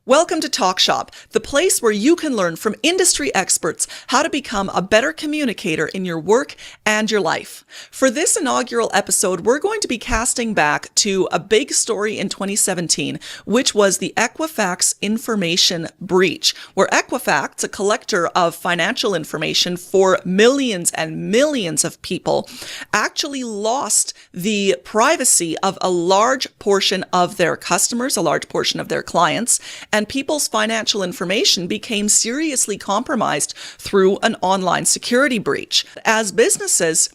Welcome to Talk Shop, the place where you can learn from industry experts how to become a better communicator in your work and your life. For this inaugural episode, we're going to be casting back to a big story in 2017, which was the Equifax information breach, where Equifax, a collector of financial information for millions and millions of people, actually lost the privacy of a large portion of their customers, a large portion of their clients, and people's financial information became seriously compromised through an online security breach. As businesses,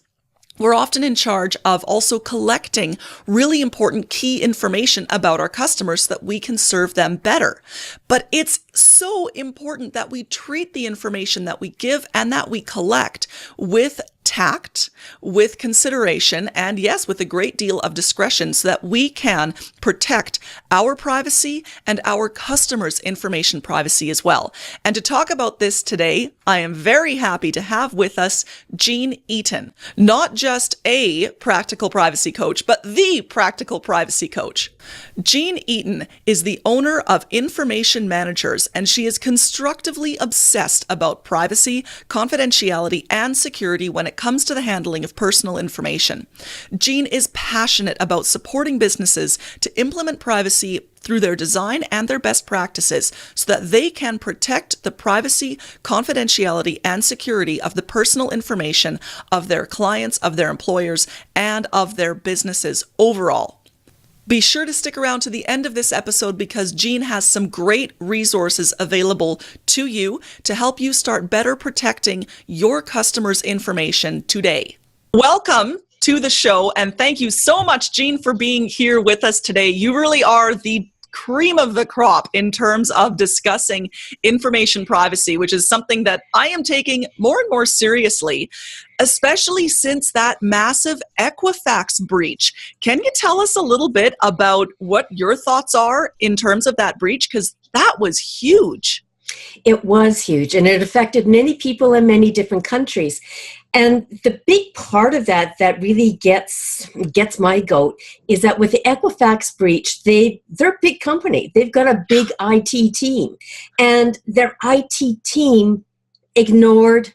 we're often in charge of also collecting really important key information about our customers so that we can serve them better. But it's so important that we treat the information that we give and that we collect with tact, with consideration, and yes, with a great deal of discretion so that we can protect our privacy and our customers' information privacy as well. And to talk about this today, I am very happy to have with us Jean Eaton, not just a practical privacy coach, but the practical privacy coach. Jean Eaton is the owner of Information Managers, and she is constructively obsessed about privacy, confidentiality, and security when it comes to the handling of personal information. Jean is passionate about supporting businesses to implement privacy through their design and their best practices so that they can protect the privacy, confidentiality, and security of the personal information of their clients, of their employers, and of their businesses overall. Be sure to stick around to the end of this episode because Jean has some great resources available to you to help you start better protecting your customers' information today. Welcome to the show, and thank you so much, Jean, for being here with us today. You really are the cream of the crop in terms of discussing information privacy, which is something that I am taking more and more seriously, especially since that massive Equifax breach. Can you tell us a little bit about what your thoughts are in terms of that breach? Because that was huge. It was huge, and it affected many people in many different countries. And the big part of that really gets my goat is that with the Equifax breach, they're a big company. They've got a big IT team, and their IT team ignored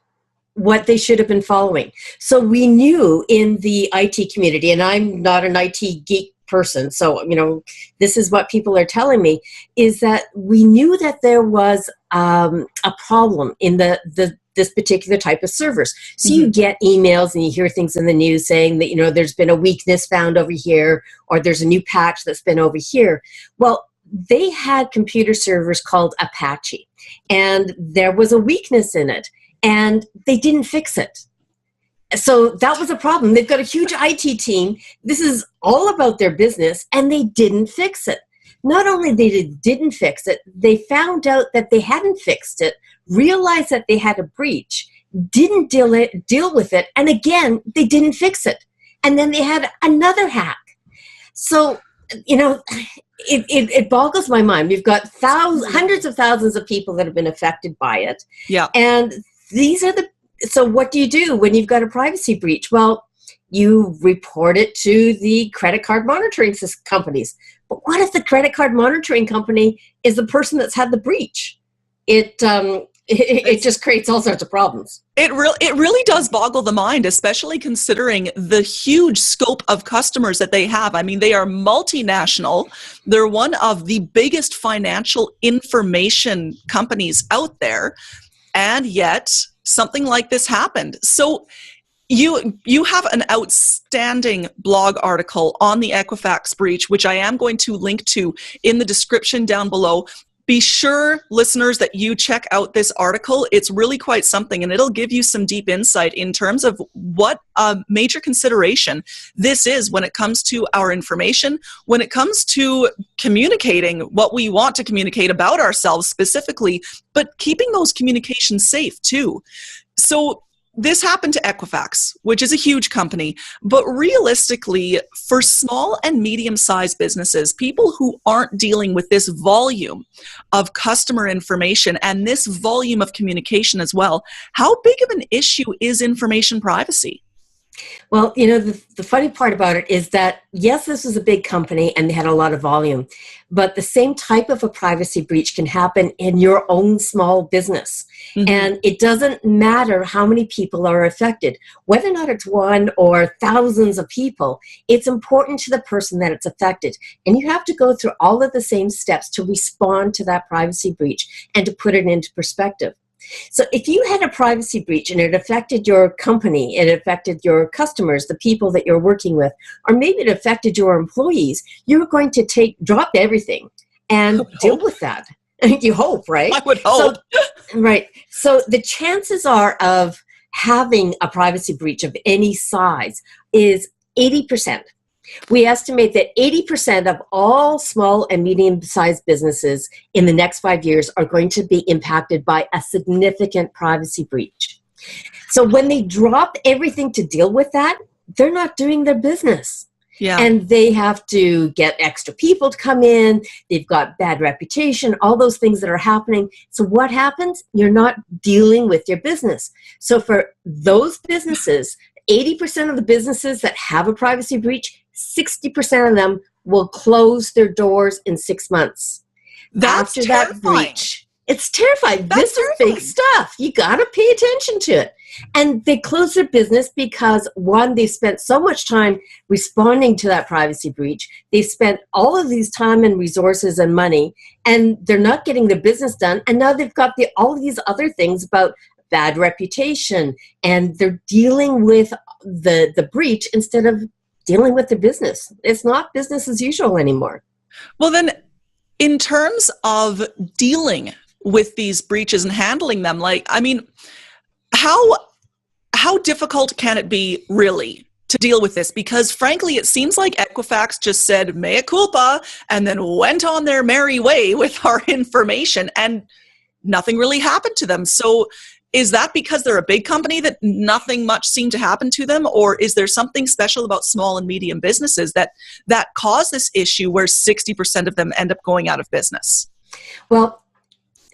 what they should have been following. So we knew in the IT community, and I'm not an IT geek person, so this is what people are telling me, is that we knew that there was a problem in this particular type of servers. So you get emails and you hear things in the news saying that there's been a weakness found over here, or there's a new patch that's been over here. Well, they had computer servers called Apache, and there was a weakness in it, and they didn't fix it. So that was a problem. They've got a huge IT team. This is all about their business, and they didn't fix it. Not only they didn't fix it, they found out that they hadn't fixed it, realized that they had a breach, didn't deal with it, and again, they didn't fix it. And then they had another hack. So, it boggles my mind. We've got hundreds of thousands of people that have been affected by it. Yeah. And so what do you do when you've got a privacy breach? Well, you report it to the credit card monitoring companies. But what if the credit card monitoring company is the person that's had the breach? It just creates all sorts of problems. It really does boggle the mind, especially considering the huge scope of customers that they have. I mean, they are multinational. They're one of the biggest financial information companies out there. And yet something like this happened. So you have an outstanding blog article on the Equifax breach, which I am going to link to in the description down below. Be sure, listeners, that you check out this article. It's really quite something, and it'll give you some deep insight in terms of what a major consideration this is when it comes to our information, when it comes to communicating what we want to communicate about ourselves specifically, but keeping those communications safe too. So this happened to Equifax, which is a huge company, but realistically, for small and medium-sized businesses, people who aren't dealing with this volume of customer information and this volume of communication as well, how big of an issue is information privacy? Well, the funny part about it is that, yes, this was a big company and they had a lot of volume, but the same type of a privacy breach can happen in your own small business. Mm-hmm. And it doesn't matter how many people are affected, whether or not it's one or thousands of people, it's important to the person that it's affected. And you have to go through all of the same steps to respond to that privacy breach and to put it into perspective. So if you had a privacy breach and it affected your company, it affected your customers, the people that you're working with, or maybe it affected your employees, you're going to drop everything and deal with that. You hope, right? I would hope. Right. So the chances are of having a privacy breach of any size is 80%. We estimate that 80% of all small and medium-sized businesses in the next 5 years are going to be impacted by a significant privacy breach. So when they drop everything to deal with that, they're not doing their business. Yeah. And they have to get extra people to come in. They've got bad reputation, all those things that are happening. So what happens? You're not dealing with your business. So for those businesses, 80% of the businesses that have a privacy breach, 60% of them will close their doors in 6 months. That's After terrifying. that breach. It's terrifying. That's this is big stuff. You got to pay attention to it. And they close their business because, one, they've spent so much time responding to that privacy breach. They've spent all of these time and resources and money, and they're not getting their business done. And now they've got all of these other things about bad reputation, and they're dealing with the breach instead of dealing with the business. It's not business as usual anymore. Well, then, in terms of dealing with these breaches and handling them, how difficult can it be really to deal with this? Because frankly, it seems like Equifax just said mea culpa and then went on their merry way with our information and nothing really happened to them. So is that because they're a big company that nothing much seemed to happen to them? Or is there something special about small and medium businesses that cause this issue where 60% of them end up going out of business? Well,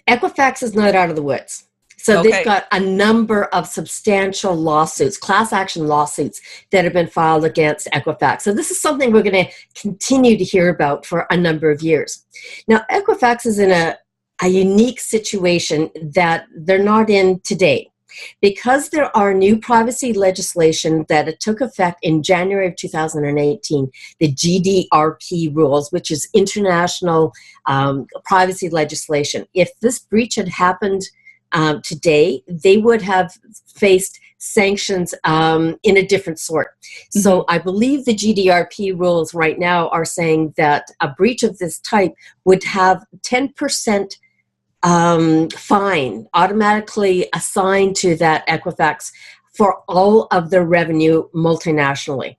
Equifax is not out of the woods. So they've got a number of substantial lawsuits, class action lawsuits that have been filed against Equifax. So this is something we're going to continue to hear about for a number of years. Now, Equifax is in a unique situation that they're not in today. Because there are new privacy legislation that took effect in January of 2018, the GDPR rules, which is international privacy legislation. If this breach had happened today, they would have faced sanctions in a different sort. Mm-hmm. So I believe the GDPR rules right now are saying that a breach of this type would have 10% fine automatically assigned to that Equifax for all of their revenue multinationally.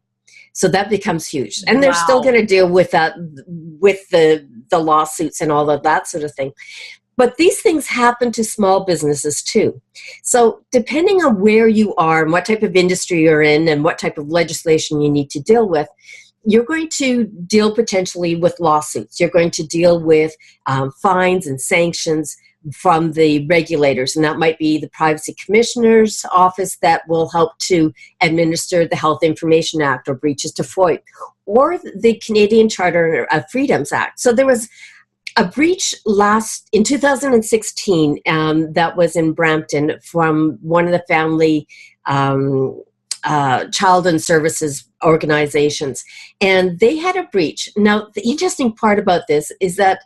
So that becomes huge. And they're still going to deal with that, with the lawsuits and all of that sort of thing. But these things happen to small businesses too. So depending on where you are and what type of industry you're in and what type of legislation you need to deal with, you're going to deal potentially with lawsuits. You're going to deal with fines and sanctions from the regulators, and that might be the Privacy Commissioner's Office that will help to administer the Health Information Act or breaches to FOIP, or the Canadian Charter of Freedoms Act. So there was a breach in 2016 that was in Brampton from one of the family child and services organizations, and they had a breach. Now, the interesting part about this is that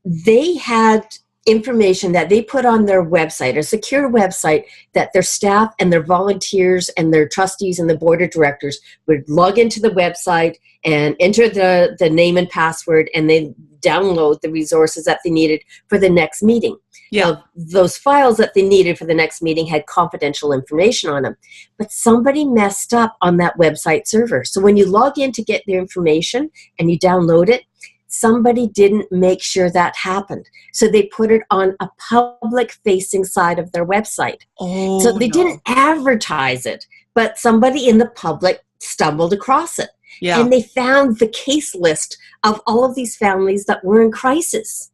they had information that they put on their website, a secure website, that their staff and their volunteers and their trustees and the board of directors would log into the website and enter the name and password, and they download the resources that they needed for the next meeting. Yeah. Now, those files that they needed for the next meeting had confidential information on them, but somebody messed up on that website server. So when you log in to get the information and you download it, somebody didn't make sure that happened. So they put it on a public-facing side of their website. Oh, so they didn't advertise it, but somebody in the public stumbled across it. Yeah. And they found the case list of all of these families that were in crisis.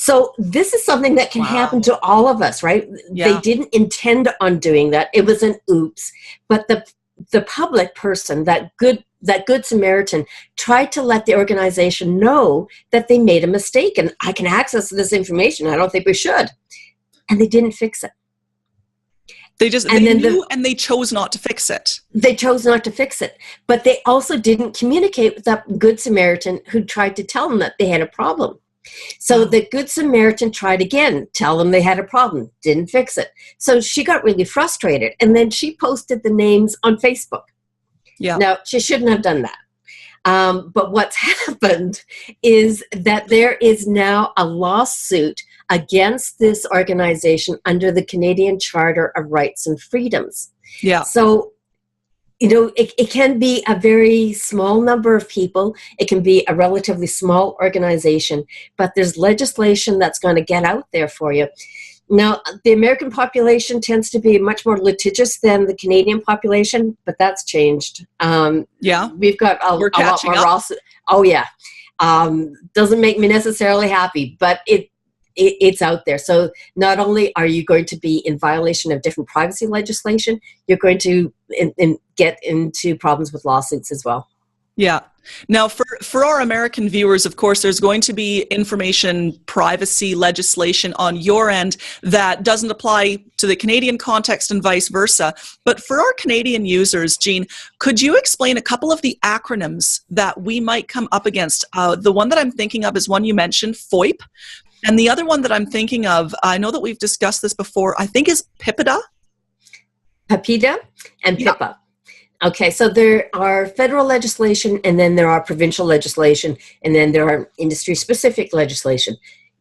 So this is something that can happen to all of us, right? Yeah. They didn't intend on doing that. It was an oops. But the public person, that good Samaritan, tried to let the organization know that they made a mistake and I can access this information. I don't think we should. And they didn't fix it. They knew and they chose not to fix it. They chose not to fix it. But they also didn't communicate with that good Samaritan who tried to tell them that they had a problem. So the good Samaritan tried again, tell them they had a problem, didn't fix it. So she got really frustrated. And then she posted the names on Facebook. Yeah. Now, she shouldn't have done that. But what's happened is that there is now a lawsuit against this organization under the Canadian Charter of Rights and Freedoms. Yeah. So, it can be a very small number of people. It can be a relatively small organization, but there's legislation that's going to get out there for you. Now, the American population tends to be much more litigious than the Canadian population, but that's changed. Yeah. We've got a lot more lawsuits. Oh, yeah. Doesn't make me necessarily happy, but it's out there. So not only are you going to be in violation of different privacy legislation, you're going to get into problems with lawsuits as well. Yeah. Now, for our American viewers, of course, there's going to be information privacy legislation on your end that doesn't apply to the Canadian context and vice versa. But for our Canadian users, Jean, could you explain a couple of the acronyms that we might come up against? The one that I'm thinking of is one you mentioned, FOIP. And the other one that I'm thinking of, I know that we've discussed this before, I think is PIPEDA. PIPEDA and PIPA. Okay, so there are federal legislation, and then there are provincial legislation, and then there are industry-specific legislation.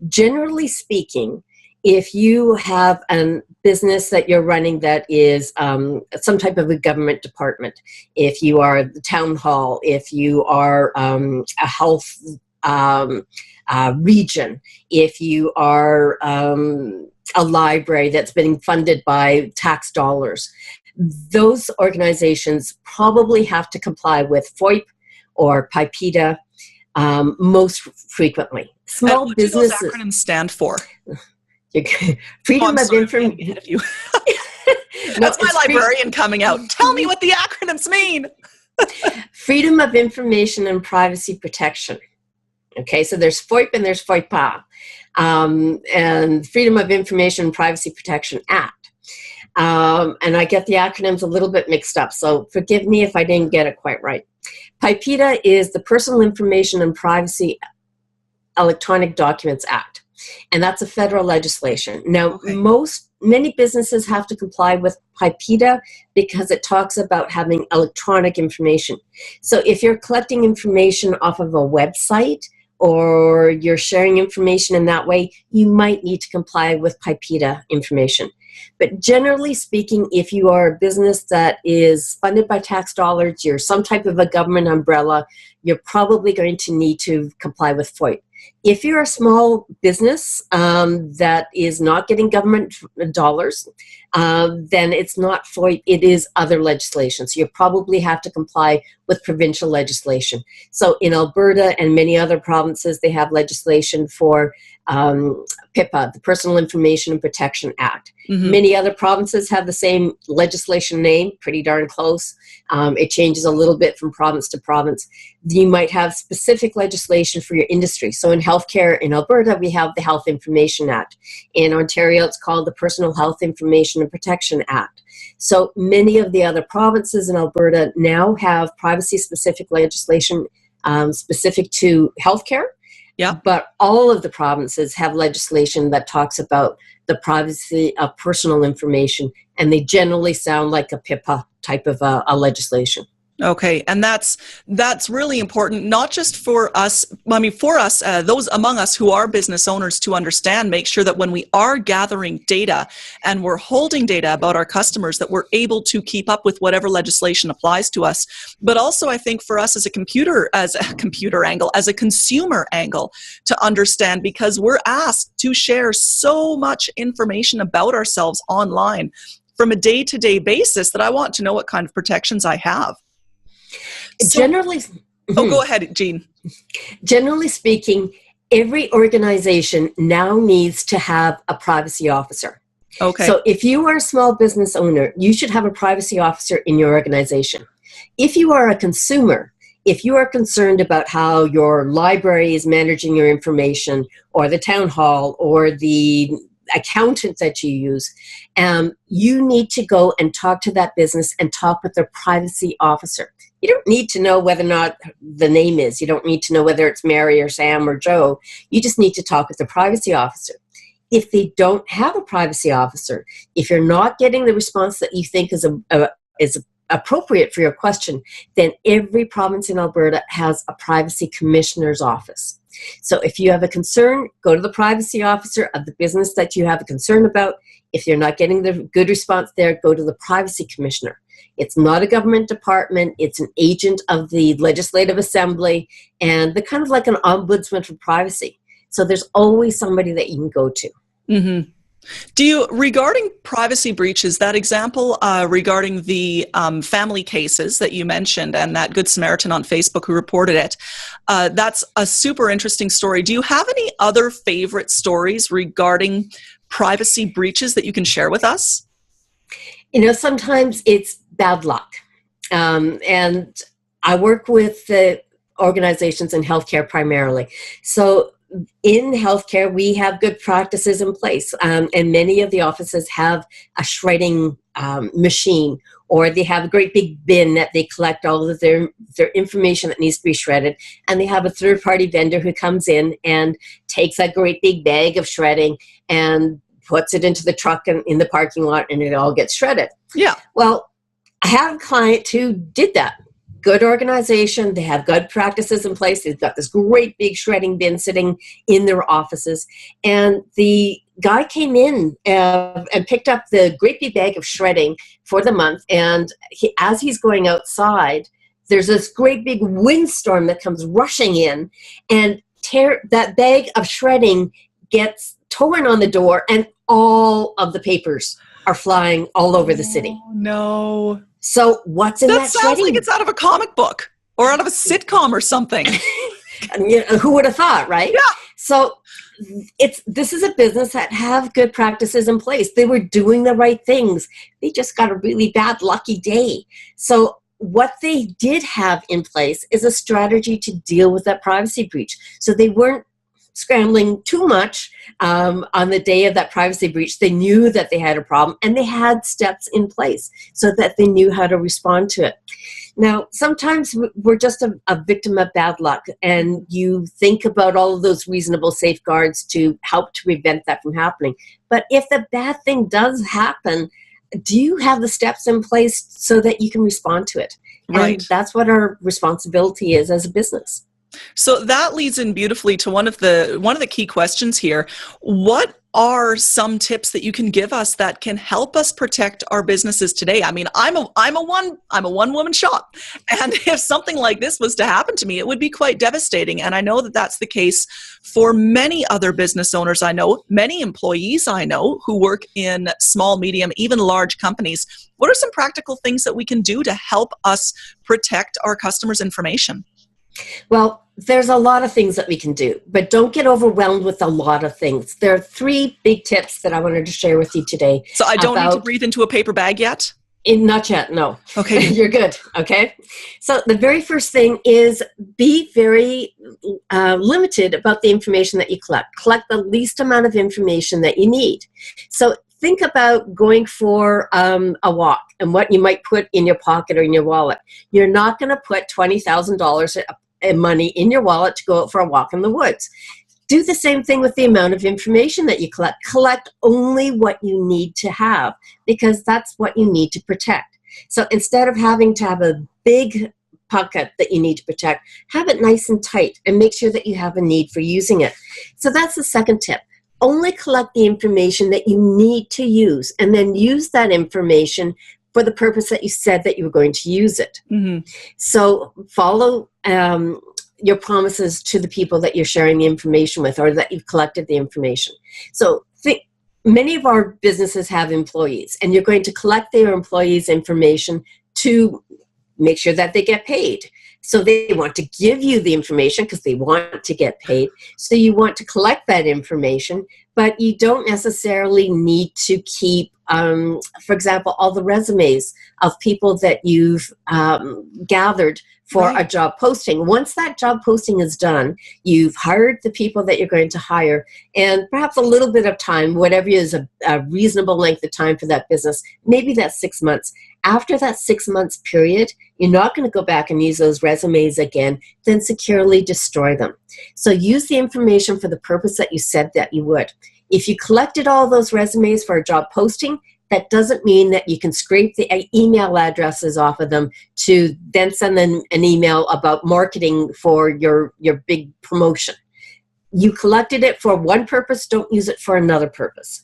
Generally speaking, if you have a business that you're running that is some type of a government department, if you are the town hall, if you are a health region, if you are a library that's being funded by tax dollars, those organizations probably have to comply with FOIP or PIPEDA most frequently. Small businesses. What do those acronyms stand for? Freedom of information. That's my librarian coming out. Tell me what the acronyms mean. Freedom of information and privacy protection. Okay, so there's FOIP and there's FOIPA, and Freedom of Information and Privacy Protection Act. And I get the acronyms a little bit mixed up, so forgive me if I didn't get it quite right. PIPEDA is the Personal Information and Privacy Electronic Documents Act, and that's a federal legislation. Now, many businesses have to comply with PIPEDA because it talks about having electronic information. So if you're collecting information off of a website or you're sharing information in that way, you might need to comply with PIPEDA information. But generally speaking, if you are a business that is funded by tax dollars, you're some type of a government umbrella, you're probably going to need to comply with FOIP. If you're a small business that is not getting government dollars, then it's not FOIP, it is other legislation. So you probably have to comply with provincial legislation. So in Alberta and many other provinces, they have legislation for PIPA, the Personal Information and Protection Act. Mm-hmm. Many other provinces have the same legislation name, pretty darn close. It changes a little bit from province to province. You might have specific legislation for your industry. So in healthcare in Alberta, we have the Health Information Act. In Ontario, it's called the Personal Health Information and Protection Act. So many of the other provinces in Alberta now have privacy-specific legislation specific to healthcare. Yeah. But all of the provinces have legislation that talks about the privacy of personal information, and they generally sound like a PIPA type of a legislation. Okay, and that's really important, not just for us, those among us who are business owners, to understand, make sure that when we are gathering data and we're holding data about our customers, that we're able to keep up with whatever legislation applies to us. But also, I think for us as a consumer angle, to understand, because we're asked to share so much information about ourselves online from a day-to-day basis that I want to know what kind of protections I have. Generally, go ahead, Jean. Generally speaking, every organization now needs to have a privacy officer. Okay. So if you are a small business owner, you should have a privacy officer in your organization. If you are a consumer, if you are concerned about how your library is managing your information, or the town hall, or the accountant that you use, you need to go and talk to that business and talk with their privacy officer. You don't need to know whether or not the name is. You don't need to know whether it's Mary or Sam or Joe. You just need to talk with the privacy officer. If they don't have a privacy officer, if you're not getting the response that you think is appropriate for your question, then every province in Alberta has a privacy commissioner's office. So if you have a concern, go to the privacy officer of the business that you have a concern about. If you're not getting the good response there, go to the privacy commissioner. It's not a government department. It's an agent of the Legislative Assembly, and they're kind of like an ombudsman for privacy. So there's always somebody that you can go to. Mm-hmm. Do you, regarding privacy breaches, that example regarding the family cases that you mentioned and that Good Samaritan on Facebook who reported it, that's a super interesting story. Do you have any other favorite stories regarding privacy breaches that you can share with us? You know, sometimes it's bad luck. And I work with the organizations in healthcare primarily. So in healthcare, we have good practices in place, and many of the offices have a shredding machine, or they have a great big bin that they collect all of their information that needs to be shredded, and they have a third-party vendor who comes in and takes a great big bag of shredding and puts it into the truck and in the parking lot, and it all gets shredded. Yeah. Well, I have a client who did that. Good organization, they have good practices in place. They've got this great big shredding bin sitting in their offices. And the guy came in and picked up the great big bag of shredding for the month. And as he's going outside, there's this great big windstorm that comes rushing in, and that bag of shredding gets torn on the door, and all of the papers are flying all over the city. Oh, no. So what's in that That sounds shredding? like it's out of a comic book or out of a sitcom or something. You know, who would have thought, right? Yeah. So this is a business that have good practices in place. They were doing the right things. They just got a really bad lucky day. So what they did have in place is a strategy to deal with that privacy breach. So they weren't scrambling too much on the day of that privacy breach. They knew that they had a problem, and they had steps in place so that they knew how to respond to it. Now, sometimes we're just a victim of bad luck, and you think about all of those reasonable safeguards to help to prevent that from happening. But if the bad thing does happen, do you have the steps in place so that you can respond to it? Right. And that's what our responsibility is as a business. So that leads in beautifully to one of the key questions here. What are some tips that you can give us that can help us protect our businesses today? I mean, I'm a one woman shop, and if something like this was to happen to me, it would be quite devastating. And I know that that's the case for many other business owners I know, many employees I know who work in small, medium, even large companies. What are some practical things that we can do to help us protect our customers' information? Well, there's a lot of things that we can do, but don't get overwhelmed with a lot of things. There are 3 big tips that I wanted to share with you today. So I don't need to breathe into a paper bag yet? Not yet, no. Okay. You're good, okay? So the very first thing is be very limited about the information that you collect. Collect the least amount of information that you need. So think about going for a walk and what you might put in your pocket or in your wallet. You're not going to put $20,000 in money in your wallet to go out for a walk in the woods. Do the same thing with the amount of information that you collect. Collect only what you need to have, because that's what you need to protect. So instead of having to have a big pocket that you need to protect, have it nice and tight and make sure that you have a need for using it. So that's the second tip. Only collect the information that you need to use, and then use that information for the purpose that you said that you were going to use it. Mm-hmm. So follow your promises to the people that you're sharing the information with, or that you've collected the information. So many of our businesses have employees, and you're going to collect their employees' information to make sure that they get paid. So they want to give you the information because they want to get paid. So you want to collect that information, but you don't necessarily need to keep, for example, all the resumes of people that you've gathered for a job posting. Once that job posting is done, you've hired the people that you're going to hire, and perhaps a little bit of time, whatever is a reasonable length of time for that business, maybe that's 6 months. After that 6 months period, you're not going to go back and use those resumes again, then securely destroy them. So use the information for the purpose that you said that you would. If you collected all those resumes for a job posting, that doesn't mean that you can scrape the email addresses off of them to then send them an email about marketing for your big promotion. You collected it for one purpose, don't use it for another purpose.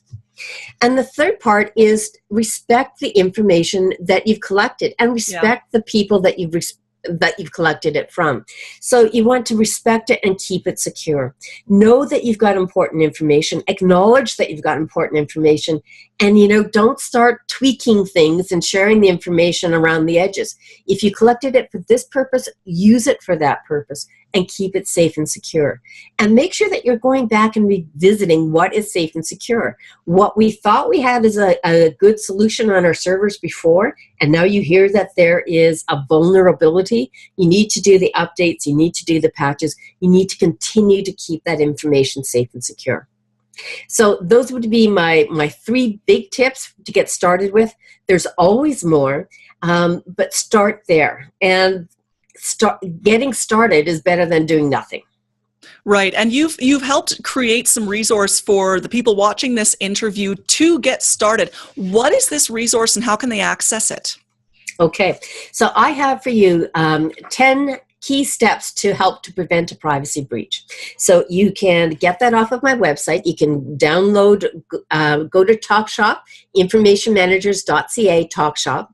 And the third part is respect the information that you've collected and respect the people that you've collected it from. So you want to respect it and keep it secure. Know that you've got important information, acknowledge that you've got important information, and don't start tweaking things and sharing the information around the edges. If you collected it for this purpose, use it for that purpose and keep it safe and secure. And make sure that you're going back and revisiting what is safe and secure. What we thought we had is a good solution on our servers before, and now you hear that there is a vulnerability. You need to do the updates, you need to do the patches, you need to continue to keep that information safe and secure. So those would be my 3 big tips to get started with. There's always more, but start there. And getting started is better than doing nothing. Right. And you've helped create some resource for the people watching this interview to get started. What is this resource and how can they access it? Okay. So I have for you 10 key steps to help to prevent a privacy breach. So you can get that off of my website. You can download, go to TalkShop, informationmanagers.ca, TalkShop.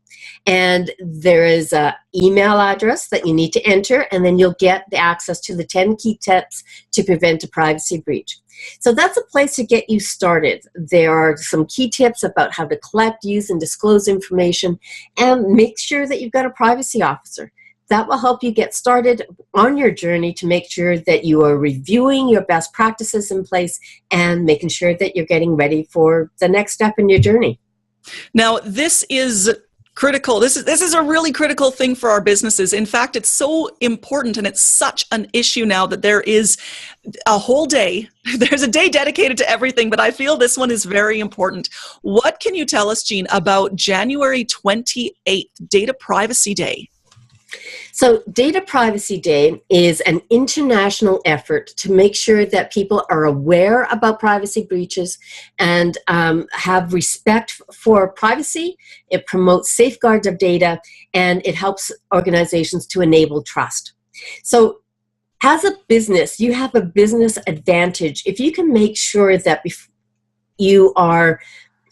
And there is an email address that you need to enter, and then you'll get the access to the 10 key tips to prevent a privacy breach. So that's a place to get you started. There are some key tips about how to collect, use, and disclose information, and make sure that you've got a privacy officer. That will help you get started on your journey to make sure that you are reviewing your best practices in place and making sure that you're getting ready for the next step in your journey. Now, this is critical. This is a really critical thing for our businesses. In fact, it's so important and it's such an issue now that there is a whole day. There's a day dedicated to everything, but I feel this one is very important. What can you tell us, Jean, about January 28th, Data Privacy Day? So Data Privacy Day is an international effort to make sure that people are aware about privacy breaches and have respect for privacy. It promotes safeguards of data, and it helps organizations to enable trust. So as a business, you have a business advantage if you can make sure that you are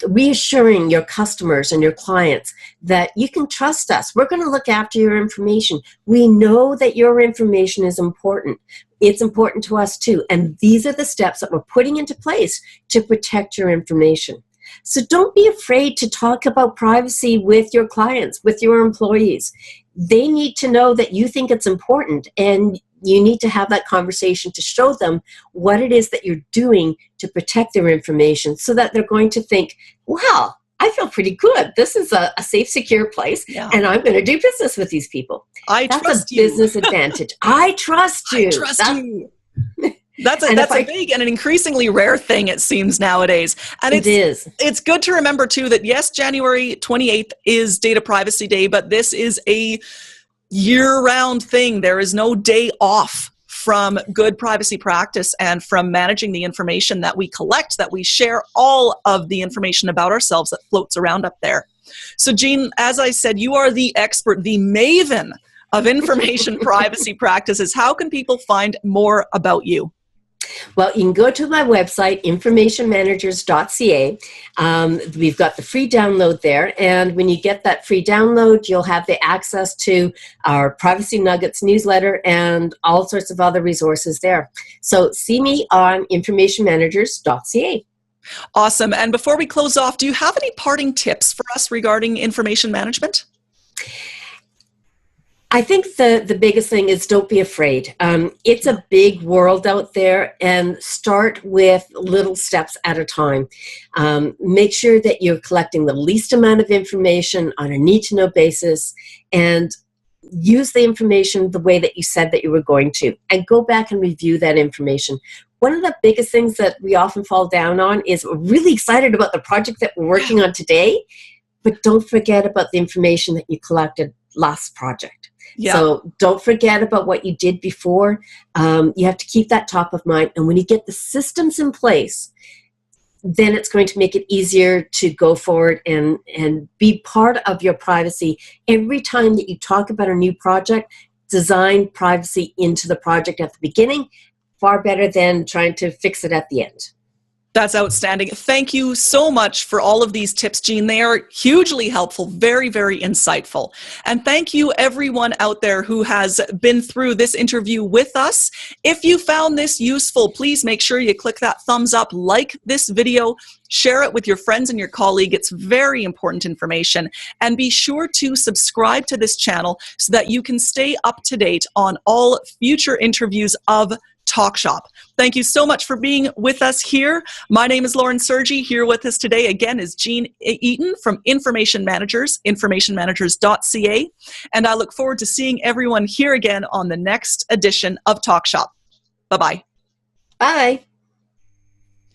reassuring your customers and your clients that you can trust us. We're going to look after your information. We know that your information is important. It's important to us too. And these are the steps that we're putting into place to protect your information. So don't be afraid to talk about privacy with your clients, with your employees. They need to know that you think it's important, and you need to have that conversation to show them what it is that you're doing to protect their information so that they're going to think, wow, I feel pretty good. This is a safe, secure place, and I'm going to do business with these people. That's trust a business advantage. I trust you. I trust you. That's a big and an increasingly rare thing, it seems, nowadays. And it's good to remember, too, that yes, January 28th is Data Privacy Day, but this is a year-round thing. There is no day off from good privacy practice and from managing the information that we collect, that we share all of the information about ourselves that floats around up there. So, Jean, as I said, you are the expert, the maven of information privacy practices. How can people find more about you? Well, you can go to my website, informationmanagers.ca. We've got the free download there. And when you get that free download, you'll have the access to our Privacy Nuggets newsletter and all sorts of other resources there. So see me on informationmanagers.ca. Awesome. And before we close off, do you have any parting tips for us regarding information management? I think the biggest thing is don't be afraid. It's a big world out there, and start with little steps at a time. Make sure that you're collecting the least amount of information on a need-to-know basis, and use the information the way that you said that you were going to, and go back and review that information. One of the biggest things that we often fall down on is we're really excited about the project that we're working on today, but don't forget about the information that you collected last project. Yeah. So don't forget about what you did before. You have to keep that top of mind. And when you get the systems in place, then it's going to make it easier to go forward and be part of your privacy. Every time that you talk about a new project, design privacy into the project at the beginning. Far better than trying to fix it at the end. That's outstanding. Thank you so much for all of these tips, Jean. They are hugely helpful, very, very insightful. And thank you everyone out there who has been through this interview with us. If you found this useful, please make sure you click that thumbs up, like this video, share it with your friends and your colleague. It's very important information. And be sure to subscribe to this channel so that you can stay up to date on all future interviews of Talk Shop. Thank you so much for being with us here. My name is Lauren Sergi. Here with us today again is Jean Eaton from Information Managers, informationmanagers.ca. And I look forward to seeing everyone here again on the next edition of Talk Shop. Bye-bye. Bye.